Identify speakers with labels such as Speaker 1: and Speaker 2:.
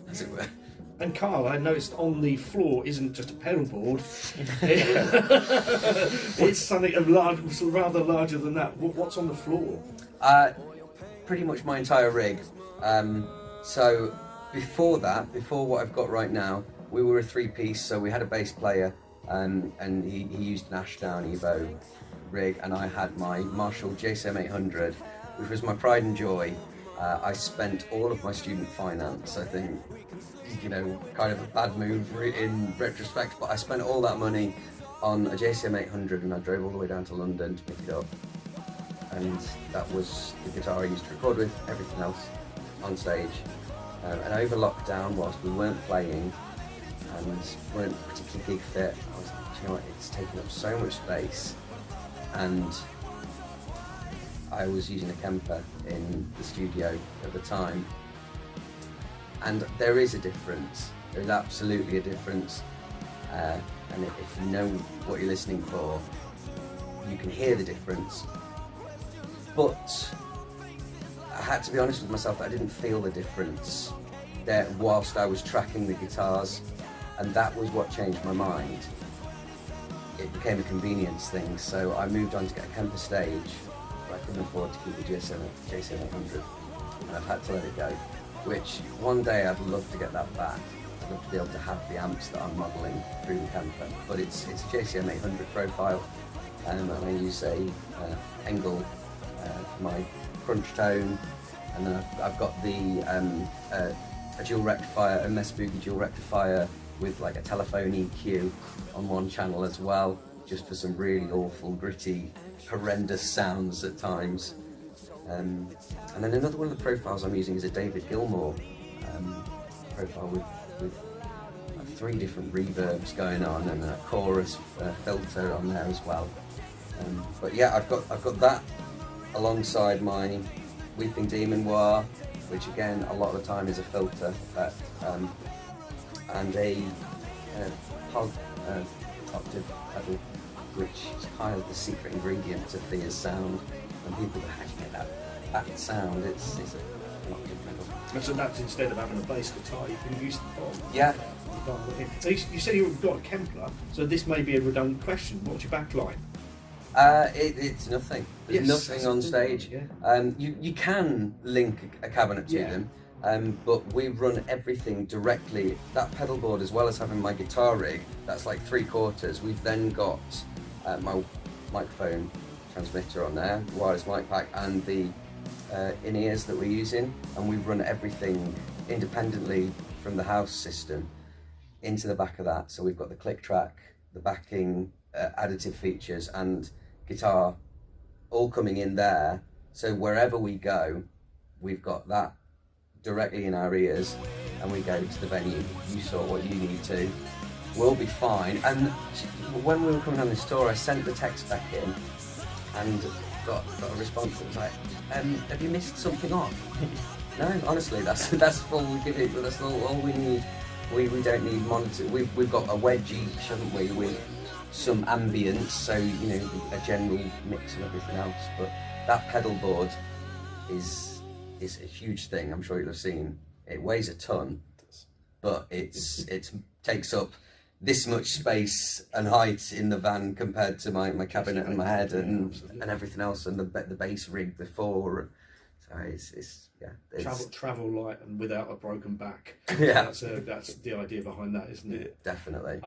Speaker 1: as it were.
Speaker 2: And Carl, I noticed on the floor isn't just a pedal board. It's something rather larger than that. What's on the floor?
Speaker 1: Pretty much my entire rig. So before what I've got right now, we were a three-piece, so we had a bass player, and he used an Ashdown Evo rig, and I had my Marshall JCM 800, which was my pride and joy. I spent all of my student finance, I think, kind of a bad move in retrospect, but I spent all that money on a JCM 800, and I drove all the way down to London to pick it up. And that was the guitar I used to record with, everything else on stage. And over lockdown, whilst we weren't playing and weren't particularly gig fit, I was like, you know what, it's taking up so much space. And I was using a Kemper in the studio at the time. And there is a difference. There's absolutely a difference. And if you know what you're listening for, you can hear the difference. But I had to be honest with myself that I didn't feel the difference there whilst I was tracking the guitars, and that was what changed my mind. It became a convenience thing, so I moved on to get a Kemper stage, but I couldn't afford to keep the JCM 800, and I've had to let it go. Which one day I'd love to get that back. I'd love to be able to have the amps that I'm modelling through the Kemper, but it's a JCM 800 profile, and I use a Engel for my crunch tone, and then I've got the a dual rectifier, a Mess Boogie dual rectifier with like a telephone EQ on one channel as well, just for some really awful, gritty, horrendous sounds at times. And then another one of the profiles I'm using is a David Gilmour profile with 3 different reverbs going on and a chorus filter on there as well. But yeah, I've got that alongside my Weeping Demon Wah, which again a lot of the time is a filter effect, and a octave pedal, which is kind of the secret ingredient to Theias sound. And people go, how do you get that sound? It's an octave pedal.
Speaker 2: So that's instead of having a bass guitar, you can use the bomb.
Speaker 1: Yeah.
Speaker 2: So you said you've got a Kemper, so this may be a redundant question. What's your backline?
Speaker 1: It's nothing. There's nothing on stage.
Speaker 2: Yeah.
Speaker 1: You can link a cabinet to them, but we run everything directly. That pedal board, as well as having my guitar rig, that's like 3/4. We've then got my microphone transmitter on there, wireless mic pack, and the in-ears that we're using, and we run everything independently from the house system into the back of that. So we've got the click track, the backing, additive features, and guitar all coming in there. So wherever we go, we've got that directly in our ears, and we go to the venue. You sort what you need to. We'll be fine. And when we were coming on this tour, I sent the text back in and got a response that was like, have you missed something off? No, honestly, that's all we give it. That's all we need. We don't need monitor. We've got a wedge each, haven't we, with some ambience, so a general mix of everything else. But that pedal board is a huge thing. I'm sure you'll have seen. It weighs a ton, but it takes up this much space and height in the van compared to my cabinet and my head and everything else, and the bass rig before. So it's
Speaker 2: travel light and without a broken back.
Speaker 1: Yeah,
Speaker 2: that's the idea behind that, isn't it?
Speaker 1: Definitely.